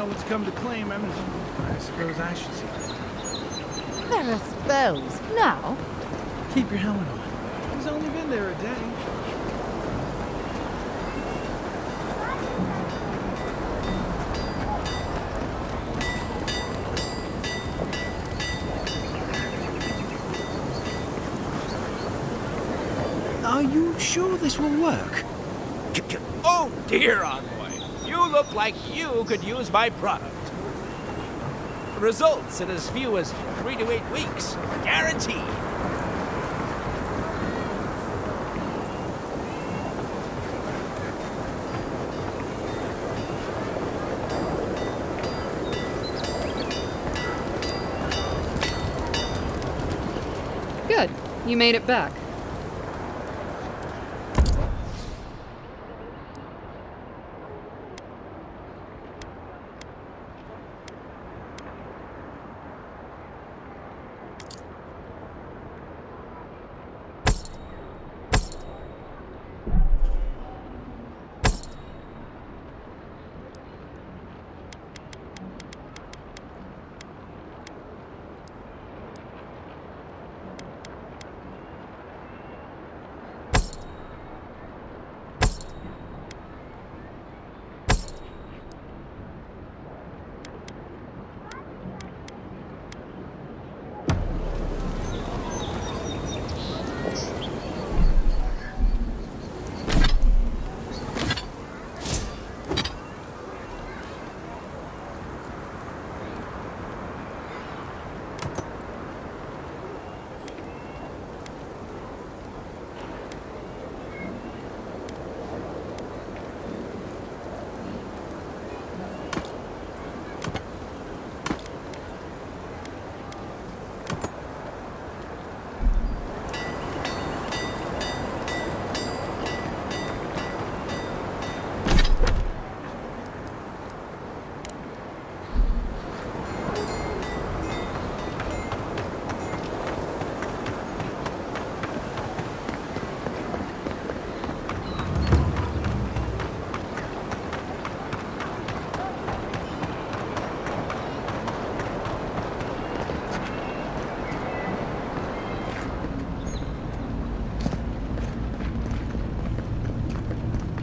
what's come to claim him, I suppose I should see that. I suppose. No. Keep your helmet on. He's only been there a day. Are you sure this will work? Oh dear, Envoy. You look like you could use my product. Results in as few as 3 to 8 weeks. Guaranteed. Good. You made it back.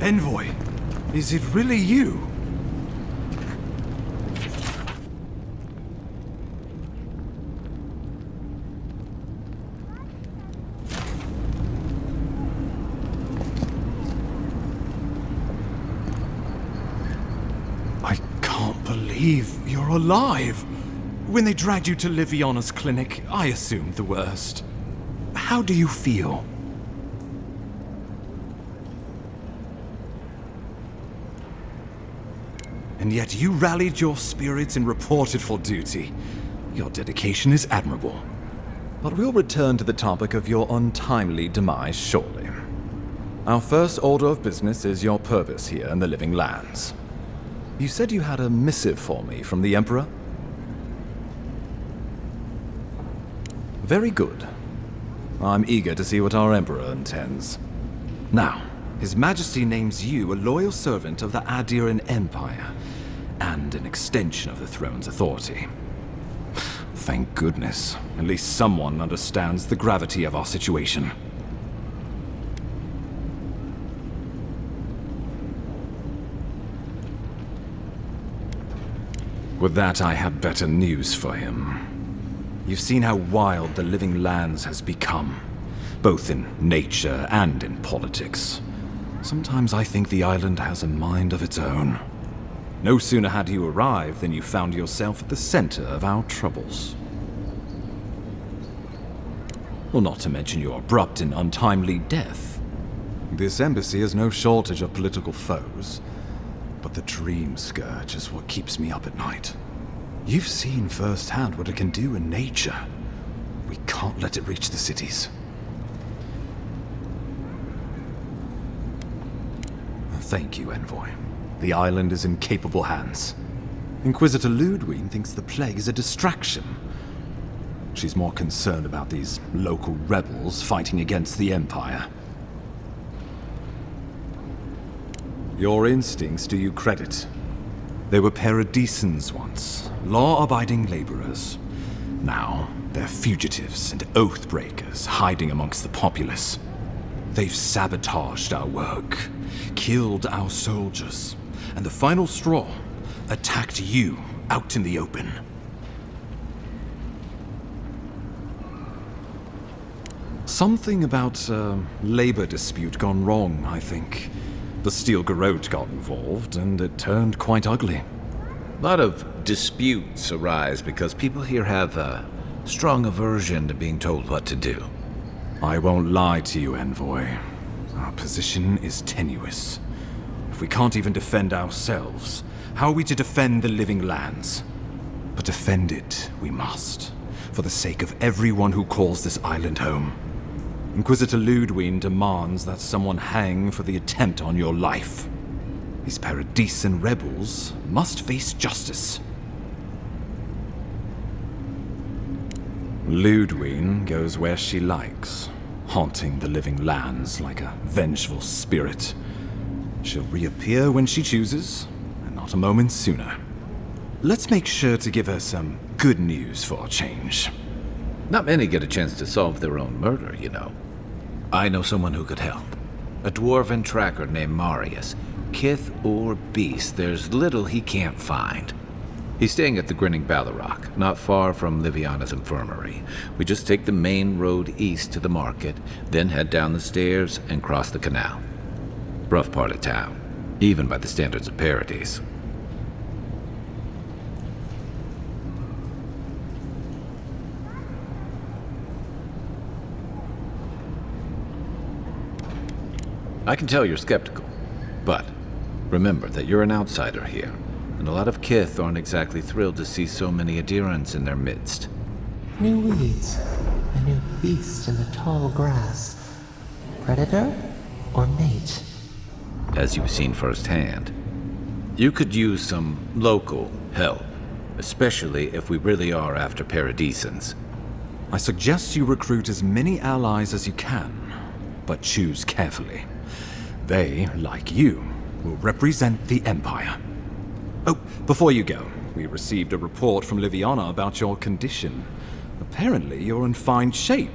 Envoy, is it really you? I can't believe you're alive. When they dragged you to Liviana's clinic, I assumed the worst. How do you feel? And yet you rallied your spirits and reported for duty. Your dedication is admirable. But we'll return to the topic of your untimely demise shortly. Our first order of business is your purpose here in the Living Lands. You said you had a missive for me from the Emperor? Very good. I'm eager to see what our Emperor intends. Now, His Majesty names you a loyal servant of the Adiran Empire, and an extension of the throne's authority. Thank goodness. At least someone understands the gravity of our situation. With that, I have better news for him. You've seen how wild the Living Lands has become, both in nature and in politics. Sometimes I think the island has a mind of its own. No sooner had you arrived than you found yourself at the center of our troubles. Well, not to mention your abrupt and untimely death. This embassy has no shortage of political foes, but the dream scourge is what keeps me up at night. You've seen firsthand what it can do in nature. We can't let it reach the cities. Thank you, Envoy. The island is in capable hands. Inquisitor Ludwig thinks the plague is a distraction. She's more concerned about these local rebels fighting against the Empire. Your instincts do you credit. They were Paradisans once, law-abiding laborers. Now, they're fugitives and oath-breakers hiding amongst the populace. They've sabotaged our work, killed our soldiers, and the final straw, attacked you out in the open. Something about a labor dispute gone wrong, I think. The Steel Garrote got involved, and it turned quite ugly. A lot of disputes arise because people here have a strong aversion to being told what to do. I won't lie to you, Envoy. Our position is tenuous. If we can't even defend ourselves, how are we to defend the living lands? But defend it we must, for the sake of everyone who calls this island home. Inquisitor Ludwig demands that someone hang for the attempt on your life. These Paradisan rebels must face justice. Ludwig goes where she likes, haunting the living lands like a vengeful spirit. She'll reappear when she chooses, and not a moment sooner. Let's make sure to give her some good news for a change. Not many get a chance to solve their own murder, you know. I know someone who could help. A dwarven tracker named Marius. Kith or beast, there's little he can't find. He's staying at the Grinning Ballarrock, not far from Liviana's infirmary. We just take the main road east to the market, then head down the stairs and cross the canal. Rough part of town, even by the standards of Paradis. I can tell you're skeptical, but remember that you're an outsider here, and a lot of Kith aren't exactly thrilled to see so many adherents in their midst. New weeds, a new beast in the tall grass. Predator or mate? As you've seen firsthand, you could use some local help, especially if we really are after Paradisans. I suggest you recruit as many allies as you can, but choose carefully. They, like you, will represent the Empire. Oh, before you go, we received a report from Liviana about your condition. Apparently, you're in fine shape.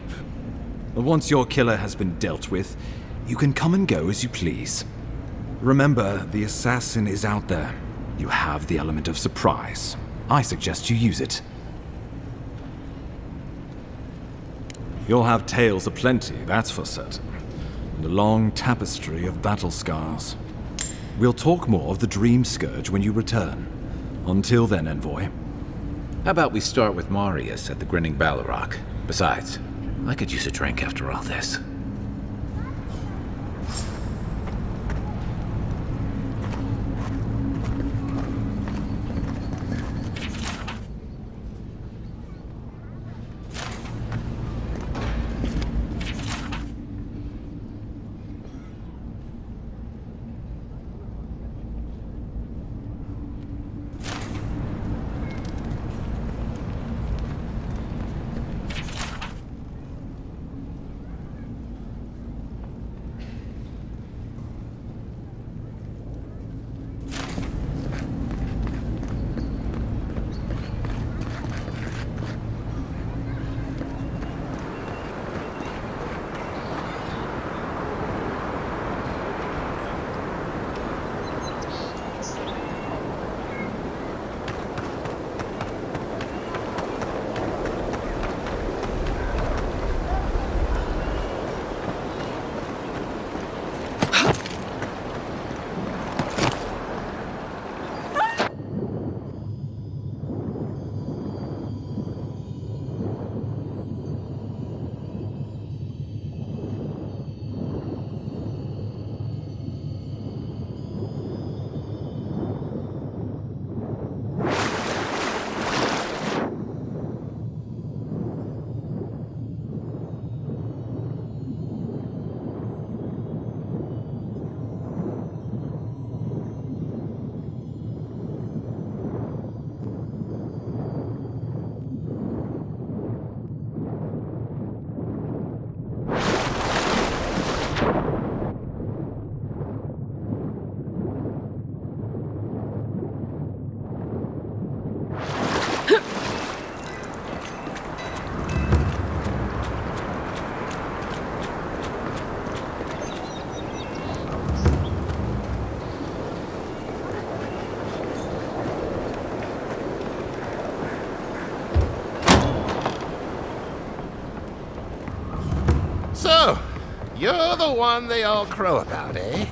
Once your killer has been dealt with, you can come and go as you please. Remember, the assassin is out there. You have the element of surprise. I suggest you use it. You'll have tales aplenty, that's for certain. And a long tapestry of battle scars. We'll talk more of the Dream Scourge when you return. Until then, Envoy. How about we start with Marius at the Grinning Ballarrock? Besides, I could use a drink after all this. So, you're the one they all crow about, eh?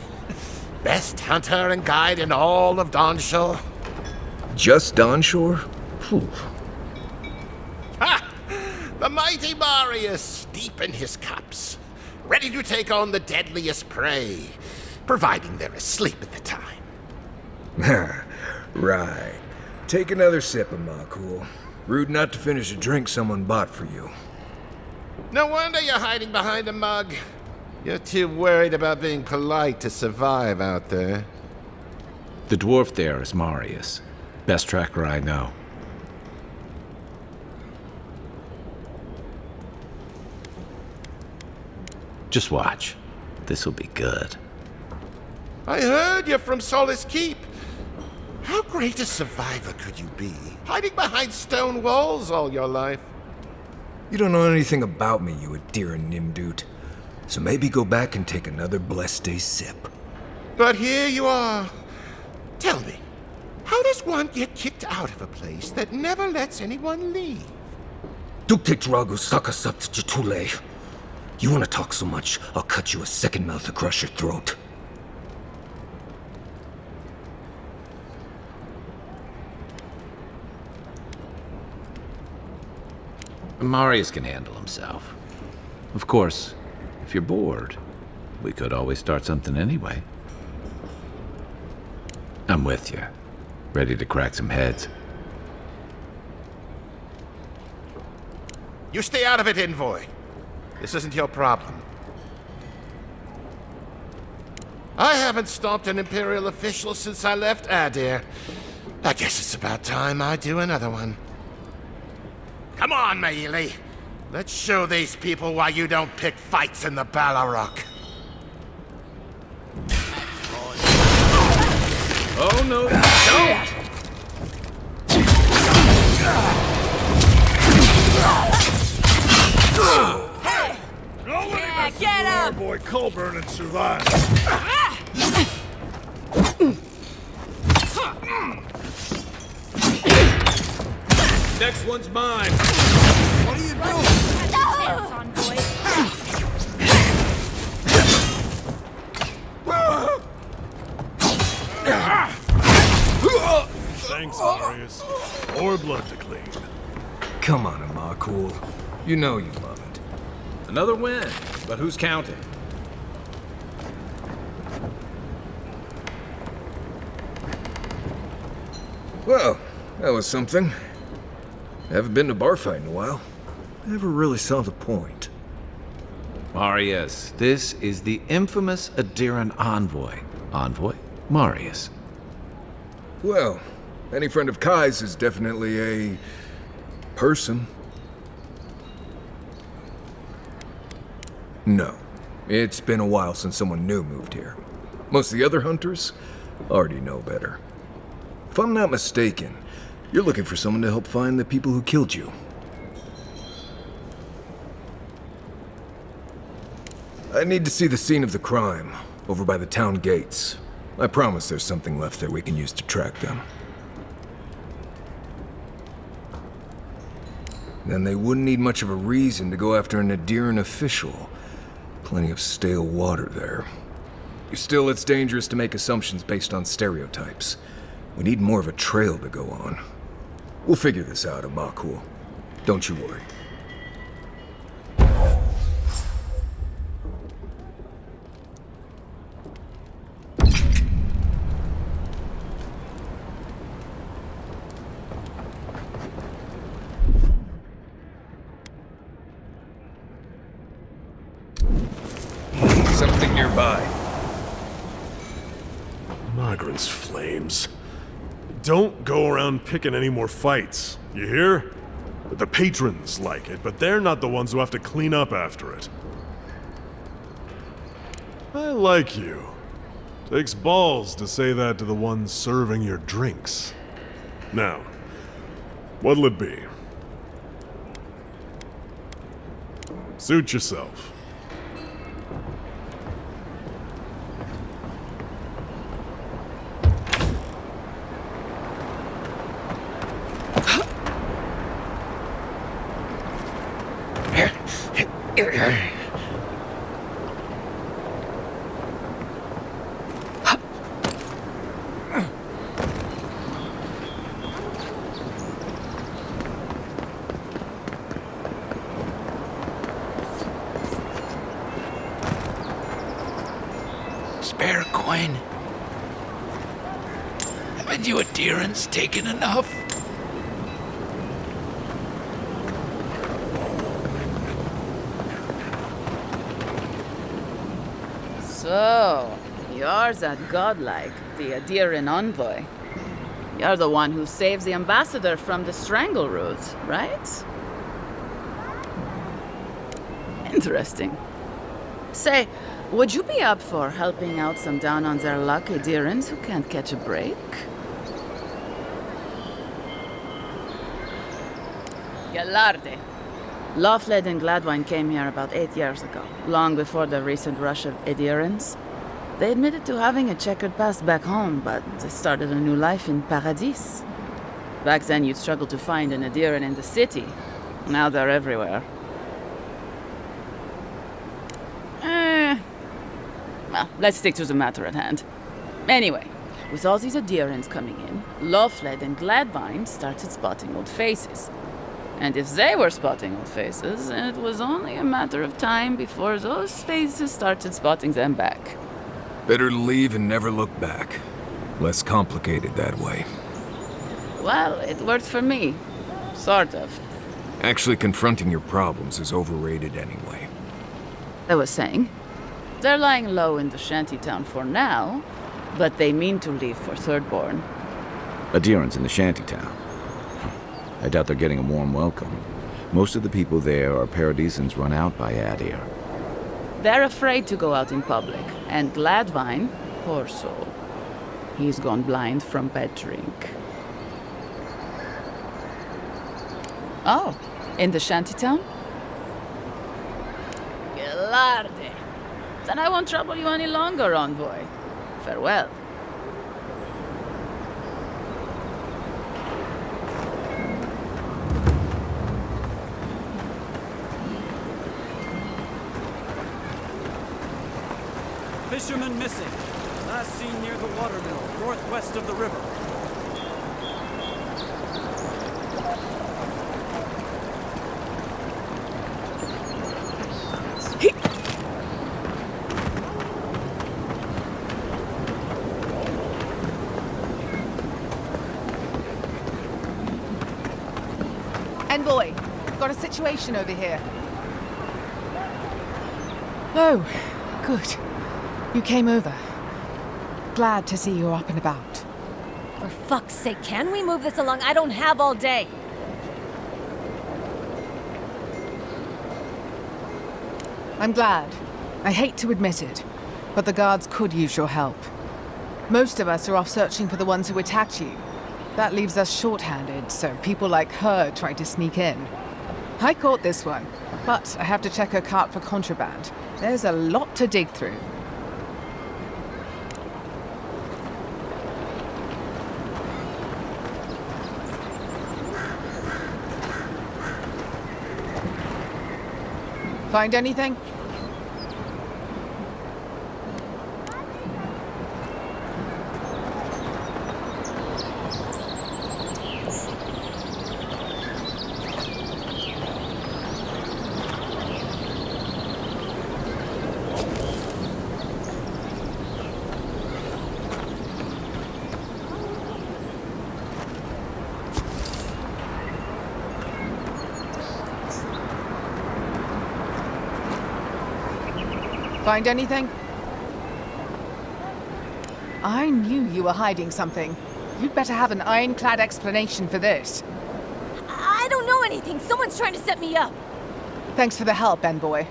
Best hunter and guide in all of Dawnshore? Just Dawnshore? Phew. Ha! The mighty Marius, deep in his cups, ready to take on the deadliest prey, providing they're asleep at the time. Right. Take another sip of my cool. Rude not to finish a drink someone bought for you. No wonder you're hiding behind a mug. You're too worried about being polite to survive out there. The dwarf there is Marius. Best tracker I know. Just watch. This'll be good. I heard you're from Solace Keep. How great a survivor could you be, hiding behind stone walls all your life? You don't know anything about me, you Adiran Nimdut. So maybe go back and take another blessed day sip. But here you are. Tell me, how does one get kicked out of a place that never lets anyone leave? Dukte Dragu Sakasat Jitule. You want to talk so much, I'll cut you a second mouth across your throat. Marius can handle himself. Of course, if you're bored, we could always start something anyway. I'm with you. Ready to crack some heads. You stay out of it, Envoy. This isn't your problem. I haven't stopped an Imperial official since I left Adir. I guess it's about time I do another one. Come on, Maili. Let's show these people why you don't pick fights in the Ballarok. Oh no, don't! Yeah, get him! Our boy Colburn and survive. Next one's mine. What are you doing? On, boy. Thanks, Marius. More blood to clean. Come on, Amakul. You know you love it. Another win, but who's counting? Well, that was something. Haven't been to a bar fight in a while. Never really saw the point. Marius, this is the infamous Adiran envoy. Envoy? Marius. Well, any friend of Kai's is definitely a... person. No. It's been a while since someone new moved here. Most of the other hunters already know better. If I'm not mistaken, you're looking for someone to help find the people who killed you. I need to see the scene of the crime, over by the town gates. I promise there's something left there we can use to track them. Then they wouldn't need much of a reason to go after an Adiran official. Plenty of stale water there. Still, it's dangerous to make assumptions based on stereotypes. We need more of a trail to go on. We'll figure this out, Amakul. Don't you worry. Something nearby. Migrants' flames. Don't go around picking any more fights, you hear? The patrons like it, but they're not the ones who have to clean up after it. I like you. Takes balls to say that to the ones serving your drinks. Now, what'll it be? Suit yourself. spare coin? Haven't you adherents taken enough? So, you're that godlike, the Adiran envoy. You're the one who saves the ambassador from the strangle roots, right? Interesting. Say, would you be up for helping out some down-on-their-luck Adirans who can't catch a break? Galarde. Lawfled and Gladwine came here about 8 years ago, long before the recent rush of Adirans. They admitted to having a checkered past back home, but they started a new life in Paradis. Back then, you'd struggle to find an Adiran in the city. Now they're everywhere. Well, let's stick to the matter at hand. Anyway, with all these Adirans coming in, Lawfled and Gladwine started spotting old faces. And if they were spotting old faces, it was only a matter of time before those faces started spotting them back. Better to leave and never look back. Less complicated that way. Well, it worked for me. Sort of. Actually confronting your problems is overrated anyway. I was saying, they're lying low in the shantytown for now, but they mean to leave for Thirdborn. Adherents in the shantytown. I doubt they're getting a warm welcome. Most of the people there are Paradisans run out by Adir. They're afraid to go out in public, and Gladwine, poor soul, he's gone blind from bad drink. Oh, in the shantytown? Galarde. Then I won't trouble you any longer, envoy. Farewell. Fisherman missing. Last seen near the watermill, northwest of the river. Envoy, got a situation over here. Oh, good. You came over. Glad to see you're up and about. For fuck's sake, can we move this along? I don't have all day. I'm glad. I hate to admit it, but the guards could use your help. Most of us are off searching for the ones who attacked you. That leaves us short-handed, so people like her try to sneak in. I caught this one, but I have to check her cart for contraband. There's a lot to dig through. Find anything? Find anything? I knew you were hiding something. You'd better have an ironclad explanation for this. I don't know anything. Someone's trying to set me up. Thanks for the help, Envoy.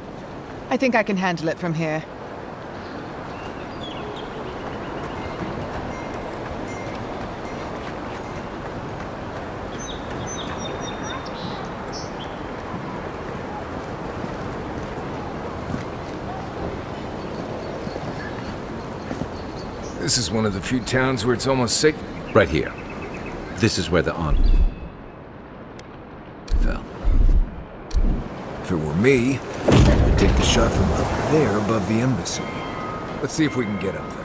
I think I can handle it from here. This is one of the few towns where it's almost safe. Right here. This is where the fell. If it were me, I'd take the shot from up there above the embassy. Let's see if we can get up there.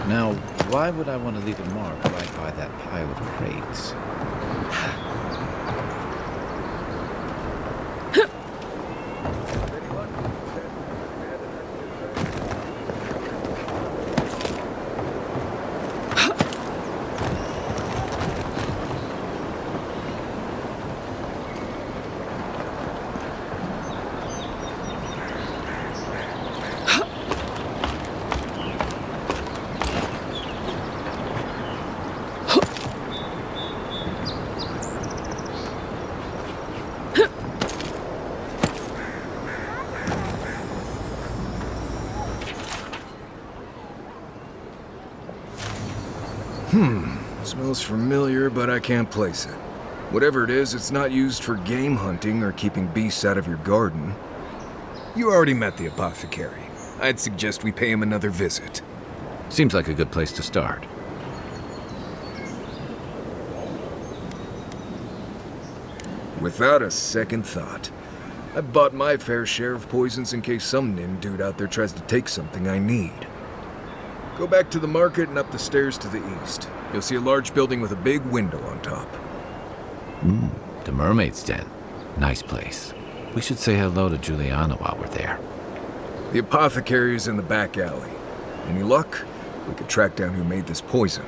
Now, why would I want to leave a mark right by that pile of crates? Smells familiar, but I can't place it. Whatever it is, it's not used for game hunting or keeping beasts out of your garden. You already met the apothecary. I'd suggest we pay him another visit. Seems like a good place to start. Without a second thought. I've bought my fair share of poisons in case some nin dude out there tries to take something I need. Go back to the market and up the stairs to the east. You'll see a large building with a big window on top. The Mermaid's Den. Nice place. We should say hello to Juliana while we're there. The apothecary is in the back alley. Any luck? We could track down who made this poison.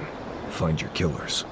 Find your killers.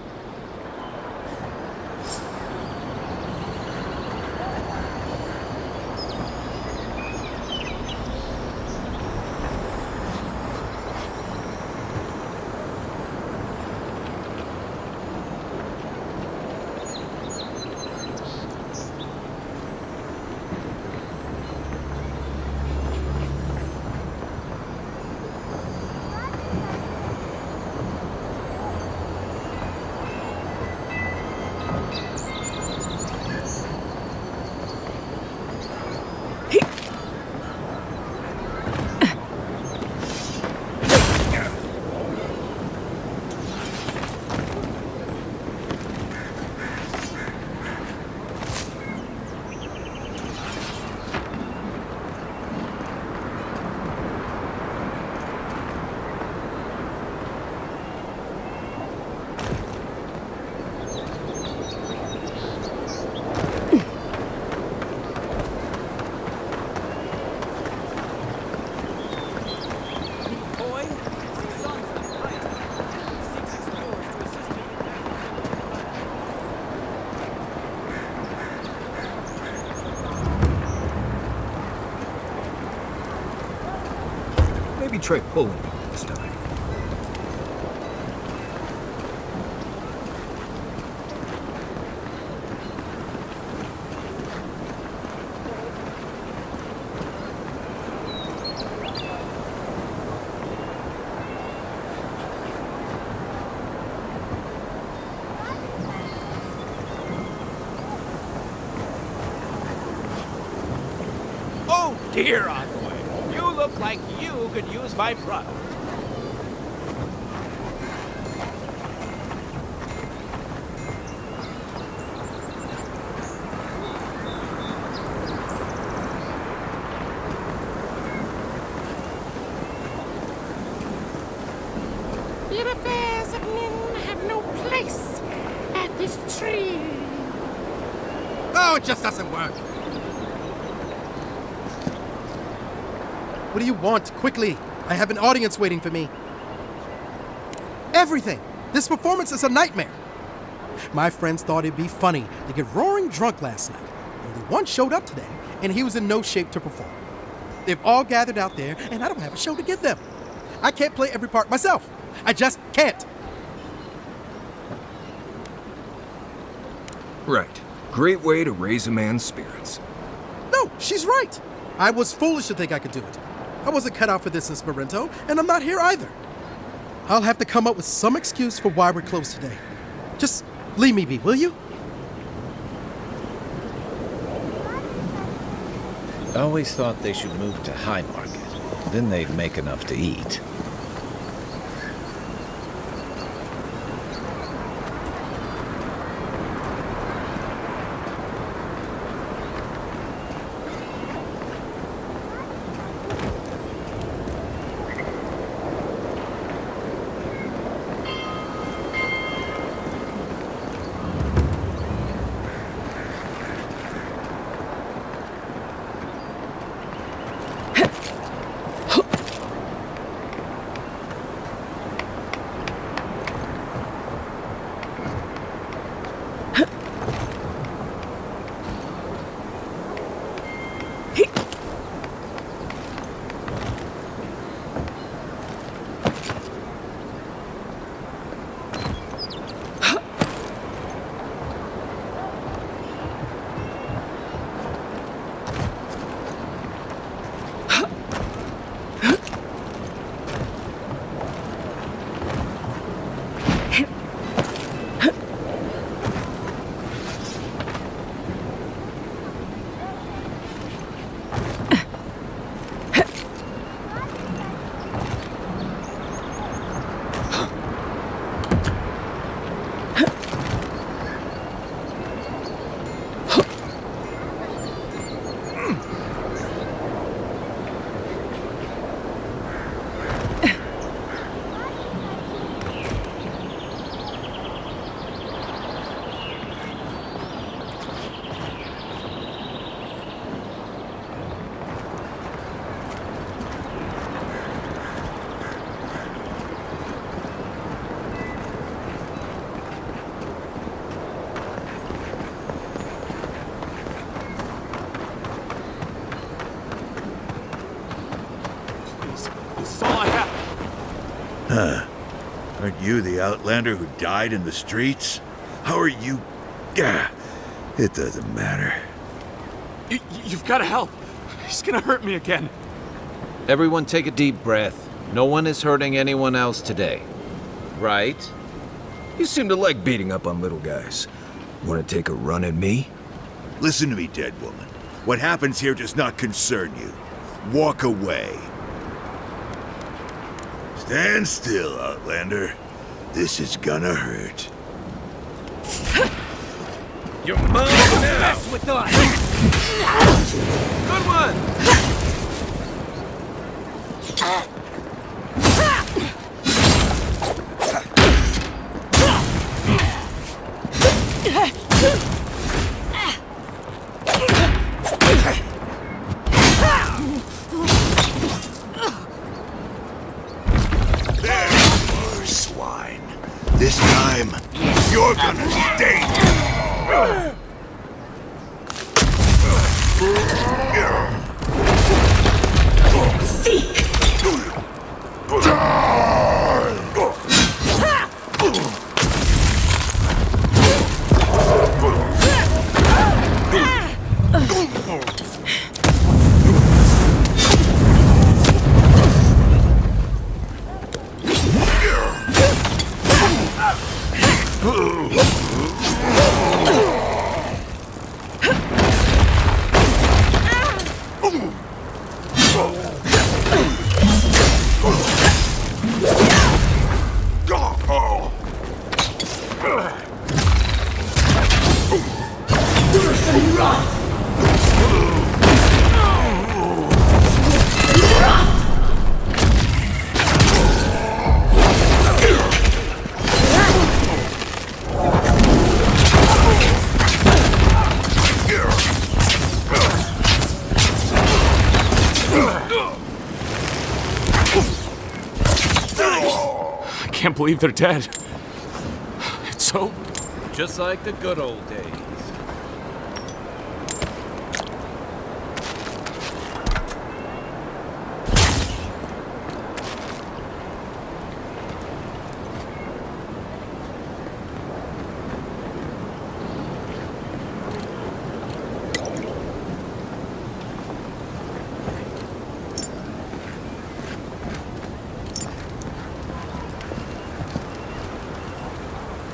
Maybe try pulling me this time. Oh dear, Envoy. You look like you could use my product. The affairs of men have no place at this tree. Oh, it just doesn't work. What do you want? Quickly! I have an audience waiting for me. Everything! This performance is a nightmare. My friends thought it'd be funny to get roaring drunk last night. Only one showed up today, and he was in no shape to perform. They've all gathered out there, and I don't have a show to give them. I can't play every part myself. I just can't. Right. Great way to raise a man's spirits. No, she's right. I was foolish to think I could do it. I wasn't cut out for this in Esperanto, and I'm not here either. I'll have to come up with some excuse for why we're closed today. Just leave me be, will you? I always thought they should move to High Market. Then they'd make enough to eat. This is all I have. Huh. Aren't you the Outlander who died in the streets? How are you... Gah, it doesn't matter. You've got to help. He's gonna hurt me again. Everyone take a deep breath. No one is hurting anyone else today. Right? You seem to like beating up on little guys. Want to take a run at me? Listen to me, dead woman. What happens here does not concern you. Walk away. Stand still, Outlander. This is gonna hurt. You're mine now! Mess with us! Good one! There you are, swine. This time, you're gonna stay here. Seek! I can't believe they're dead. It's so... Just like the good old days.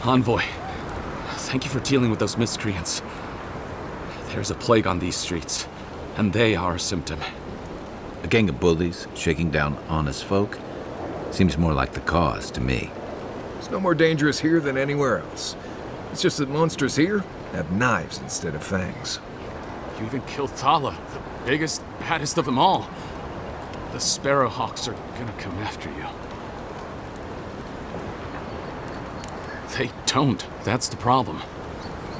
Envoy, thank you for dealing with those miscreants. There's a plague on these streets, and they are a symptom. A gang of bullies shaking down honest folk? Seems more like the cause to me. It's no more dangerous here than anywhere else. It's just that monsters here have knives instead of fangs. You even killed Thala, the biggest, baddest of them all. The Sparrowhawks are gonna come after you. They don't. That's the problem.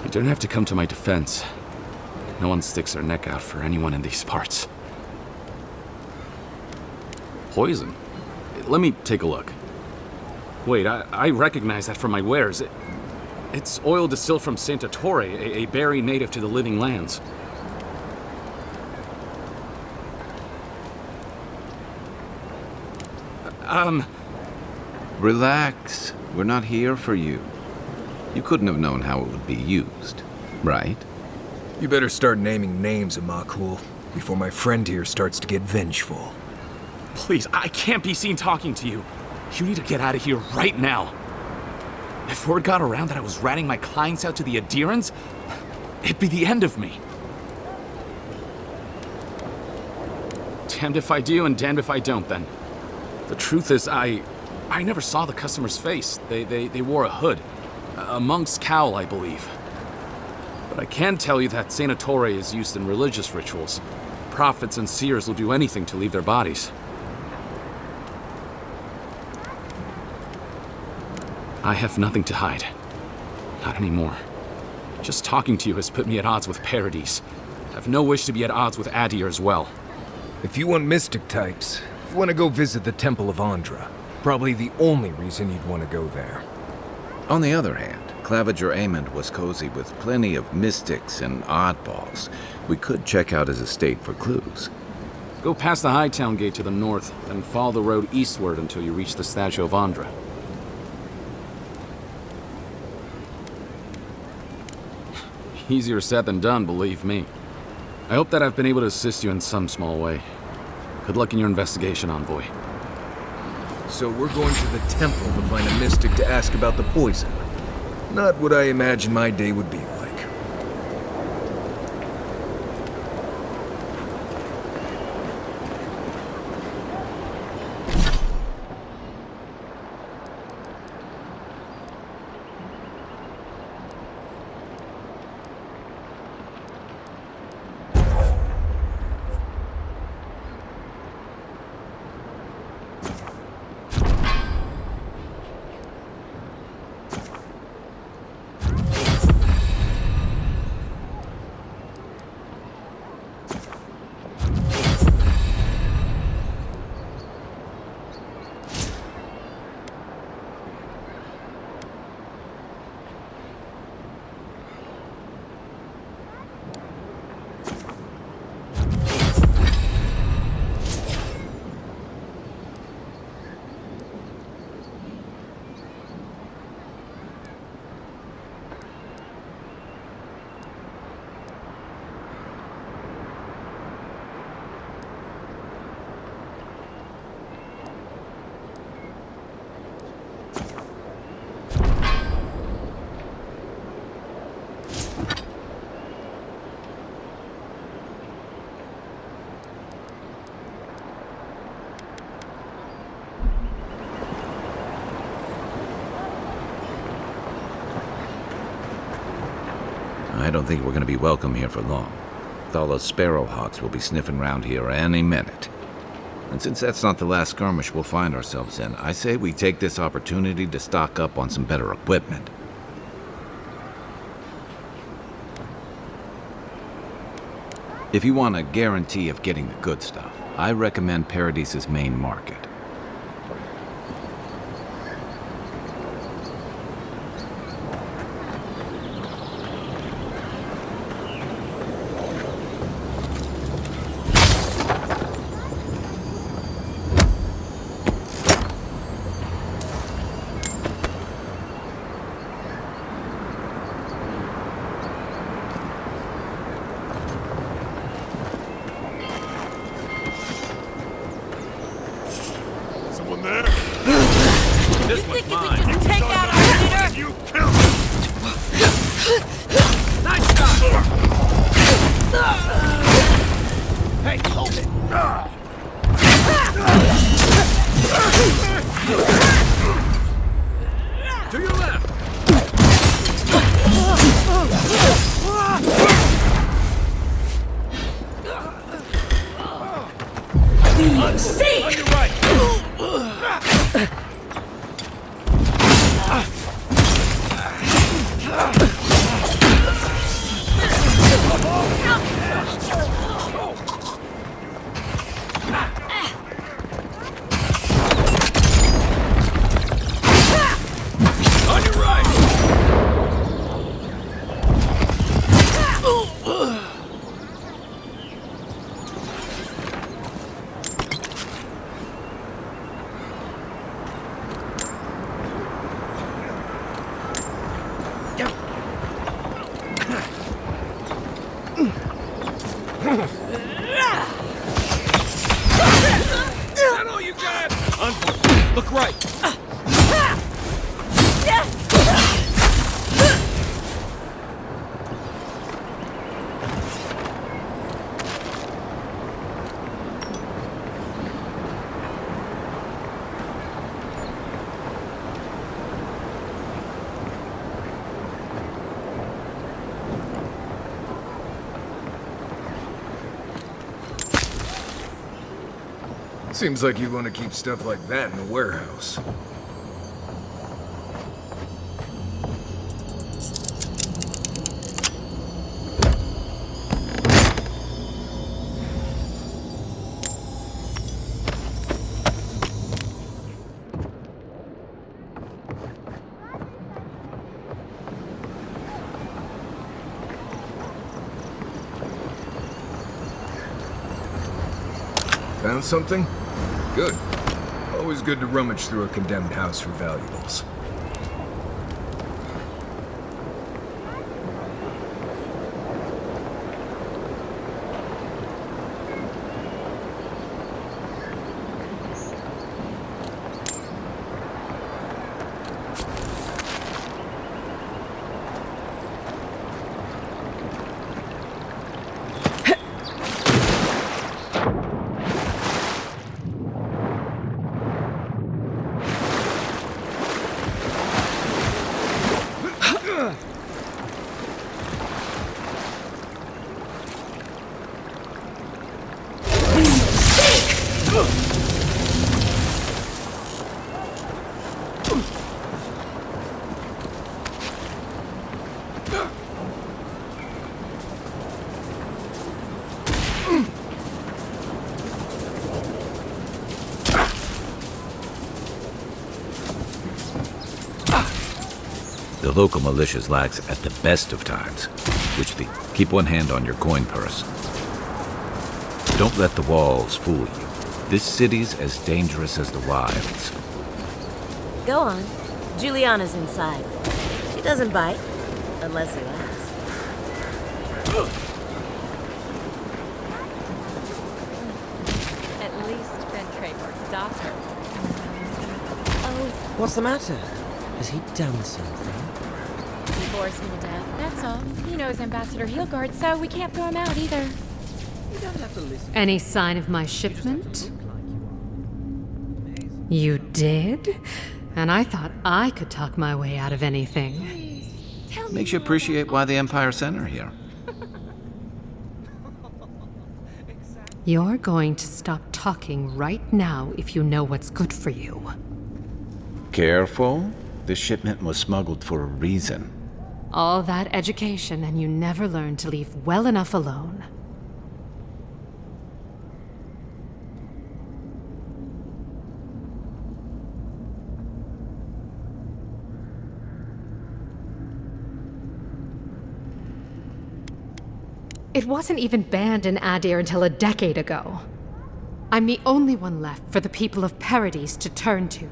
You don't have to come to my defense. No one sticks their neck out for anyone in these parts. Poison? Let me take a look. Wait, I recognize that from my wares. It's oil distilled from Santa Torre, a berry native to the Living Lands. Relax. We're not here for you. You couldn't have known how it would be used, right? You better start naming names, Amakul, before my friend here starts to get vengeful. Please, I can't be seen talking to you. You need to get out of here right now. If word got around that I was ratting my clients out to the adherents, it'd be the end of me. Damned if I do and damned if I don't, then. The truth is, I never saw the customer's face. They wore a hood. A monk's cowl, I believe. But I can tell you that Santa Torre is used in religious rituals. Prophets and seers will do anything to leave their bodies. I have nothing to hide. Not anymore. Just talking to you has put me at odds with Paradis. I have no wish to be at odds with Adir as well. If you want mystic types, you want to go visit the Temple of Andra. Probably the only reason you'd want to go there. On the other hand, Claviger Amond was cozy with plenty of mystics and oddballs. We could check out his estate for clues. Go past the Hightown Gate to the north, then follow the road eastward until you reach the statue of Andra. Easier said than done, believe me. I hope that I've been able to assist you in some small way. Good luck in your investigation, Envoy. So we're going to the temple to find a mystic to ask about the poison. Not what I imagined my day would be like. I don't think we're going to be welcome here for long. Thala's sparrowhawks will be sniffing around here any minute. And since that's not the last skirmish we'll find ourselves in, I say we take this opportunity to stock up on some better equipment. If you want a guarantee of getting the good stuff, I recommend Paradis's main market. This one's mine. You take out our leader. You killed him. Nice shot. Hey, hold it. To your left. Seek! On your right. Look right! Seems like you want to keep stuff like that in a warehouse. Found something? Good. Always good to rummage through a condemned house for valuables. The local militia's lax at the best of times. Keep one hand on your coin purse. Don't let the walls fool you. This city's as dangerous as the wilds. Go on. Juliana's inside. She doesn't bite, unless you ask. At least Ben Trademark stopped her. Oh. What's the matter? Has he done something? He bores me to death, that's all. He knows Ambassador Heelguard, so we can't throw him out either. You don't have to listen. Any sign of my shipment? You did? And I thought I could talk my way out of anything. Makes you appreciate why the Empire sent her here. You're going to stop talking right now if you know what's good for you. Careful. This shipment was smuggled for a reason. All that education and you never learned to leave well enough alone. It wasn't even banned in Adir until a decade ago. I'm the only one left for the people of Paradis to turn to.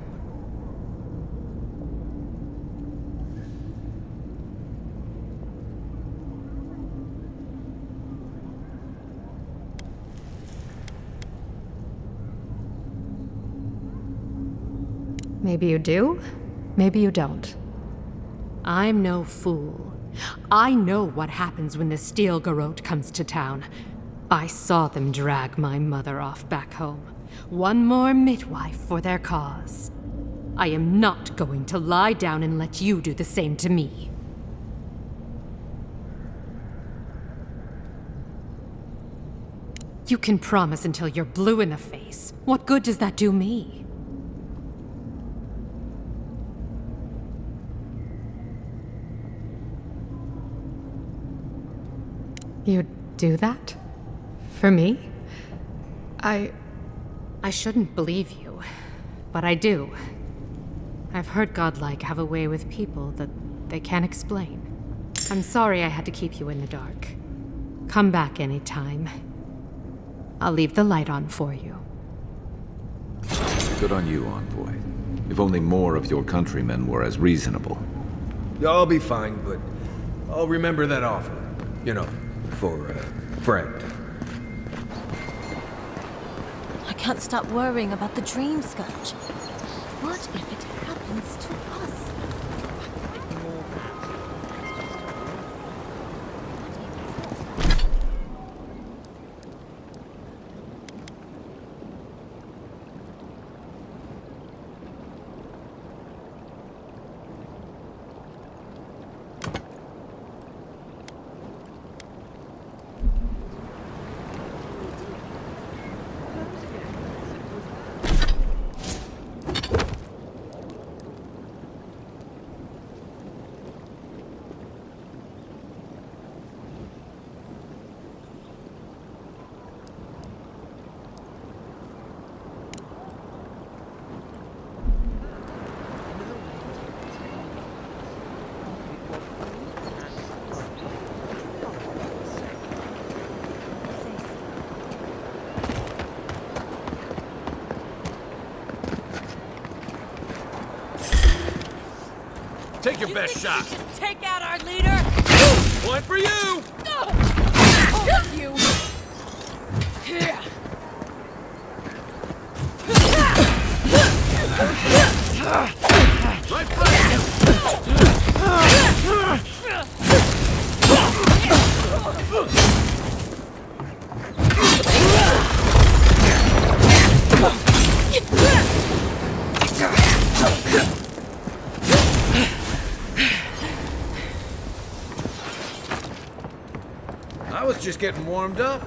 Maybe you do, maybe you don't. I'm no fool. I know what happens when the Steel Garrote comes to town. I saw them drag my mother off back home. One more midwife for their cause. I am not going to lie down and let you do the same to me. You can promise until you're blue in the face. What good does that do me? You'd do that? For me? I shouldn't believe you, but I do. I've heard godlike have a way with people that they can't explain. I'm sorry I had to keep you in the dark. Come back anytime. I'll leave the light on for you. Good on you, Envoy. If only more of your countrymen were as reasonable. I'll be fine, but I'll remember that offer. You know, for a friend. I can't stop worrying about the dream, Scotch. What if it happens to us? Take your best shot. Just take out our leader? One for you! Oh, you! Right I was just getting warmed up.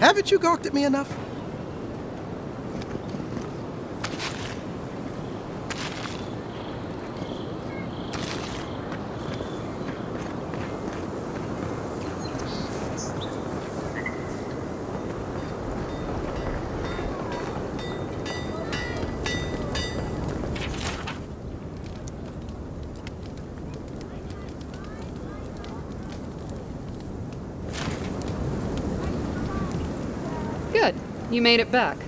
Haven't you gawked at me enough? Good. You made it back.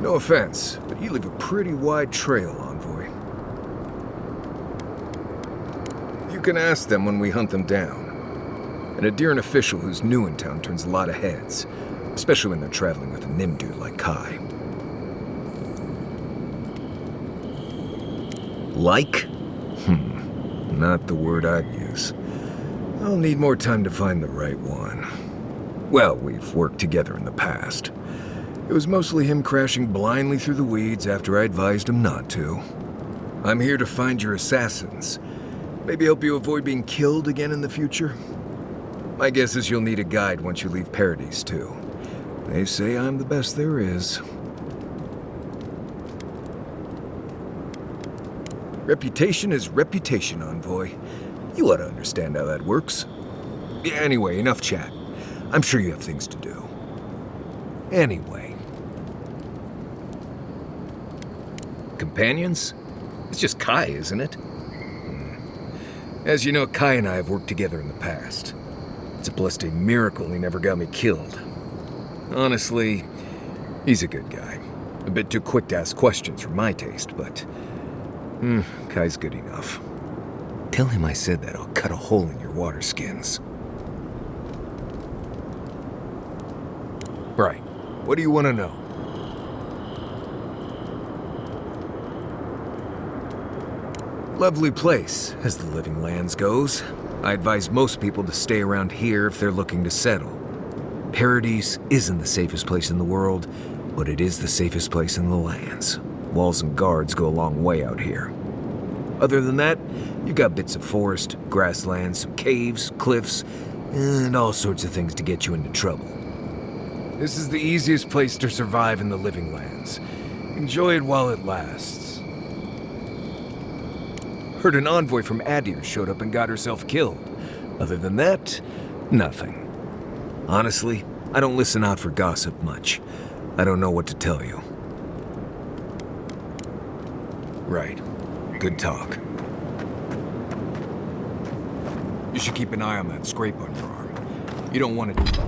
No offense, but you leave a pretty wide trail, Envoy. You can ask them when we hunt them down. An Adiran official who's new in town turns a lot of heads, especially when they're traveling with a Nimdu like Kai. Like? Not the word I'd use. I'll need more time to find the right one. Well, we've worked together in the past. It was mostly him crashing blindly through the weeds after I advised him not to. I'm here to find your assassins. Maybe help you avoid being killed again in the future. My guess is you'll need a guide once you leave Paradis, too. They say I'm the best there is. Reputation is reputation, Envoy. You ought to understand how that works. Yeah, anyway, enough chat. I'm sure you have things to do. Anyway. Companions? It's just Kai, isn't it? As you know, Kai and I have worked together in the past. It's a blessed miracle he never got me killed. Honestly, he's a good guy. A bit too quick to ask questions for my taste, but... Kai's good enough. Tell him I said that I'll cut a hole in your water skins. Right. What do you want to know? Lovely place, as the Living Lands goes. I advise most people to stay around here if they're looking to settle. Paradis isn't the safest place in the world, but it is the safest place in the lands. Walls and guards go a long way out here. Other than that, you've got bits of forest, grasslands, some caves, cliffs, and all sorts of things to get you into trouble. This is the easiest place to survive in the Living Lands. Enjoy it while it lasts. Heard an envoy from Adir showed up and got herself killed. Other than that, nothing. Honestly, I don't listen out for gossip much. I don't know what to tell you. Right. Good talk. You should keep an eye on that scrape on your arm. You don't want it to...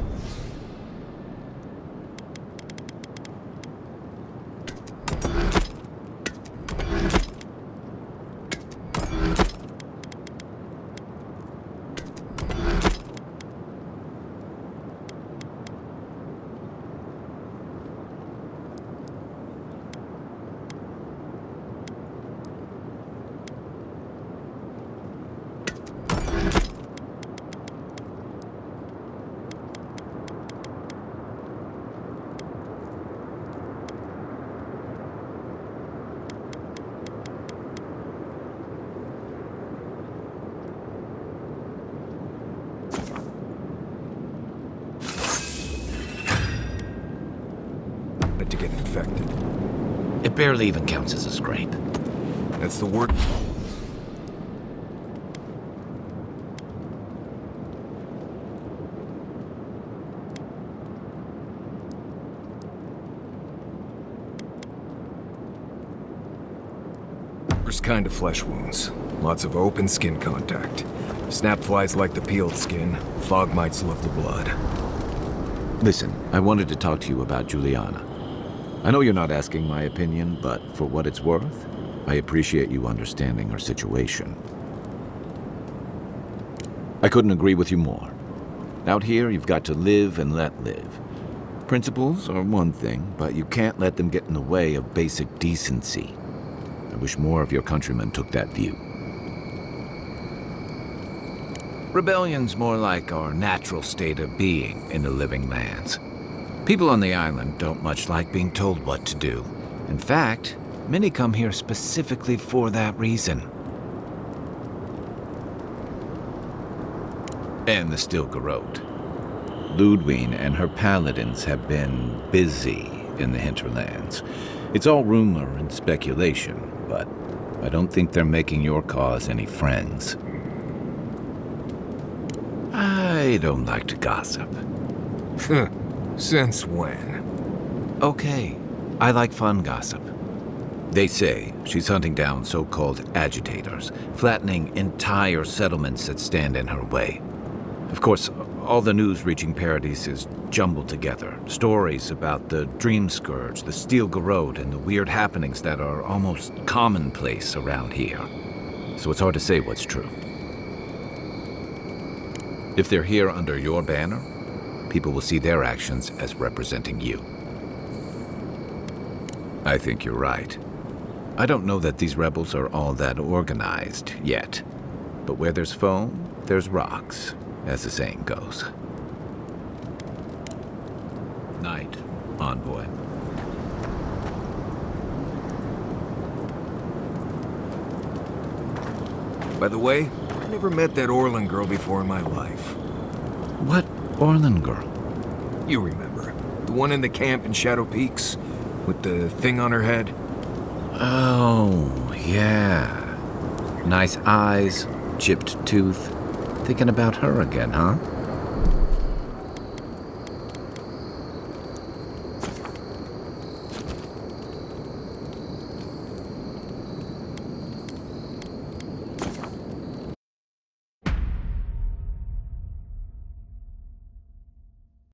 to get infected. It barely even counts as a scrape. That's the word. Worst kind of flesh wounds. Lots of open skin contact. Snap flies like the peeled skin. Fog mites love the blood. Listen, I wanted to talk to you about Juliana. I know you're not asking my opinion, but for what it's worth, I appreciate you understanding her situation. I couldn't agree with you more. Out here, you've got to live and let live. Principles are one thing, but you can't let them get in the way of basic decency. I wish more of your countrymen took that view. Rebellion's more like our natural state of being in the Living Lands. People on the island don't much like being told what to do. In fact, many come here specifically for that reason. And the Stilgarrote. Ludwine and her paladins have been busy in the hinterlands. It's all rumor and speculation, but I don't think they're making your cause any friends. I don't like to gossip. Since when? Okay, I like fun gossip. They say she's hunting down so-called agitators, flattening entire settlements that stand in her way. Of course, all the news reaching Paradis is jumbled together. Stories about the Dream Scourge, the Stilgarrote, and the weird happenings that are almost commonplace around here. So it's hard to say what's true. If they're here under your banner, people will see their actions as representing you. I think you're right. I don't know that these rebels are all that organized yet. But where there's foam, there's rocks, as the saying goes. Night, envoy. By the way, I never met that Orlan girl before in my life. What Orlan girl? You remember. The one in the camp in Shadow Peaks? With the thing on her head? Oh, yeah. Nice eyes, chipped tooth. Thinking about her again, huh?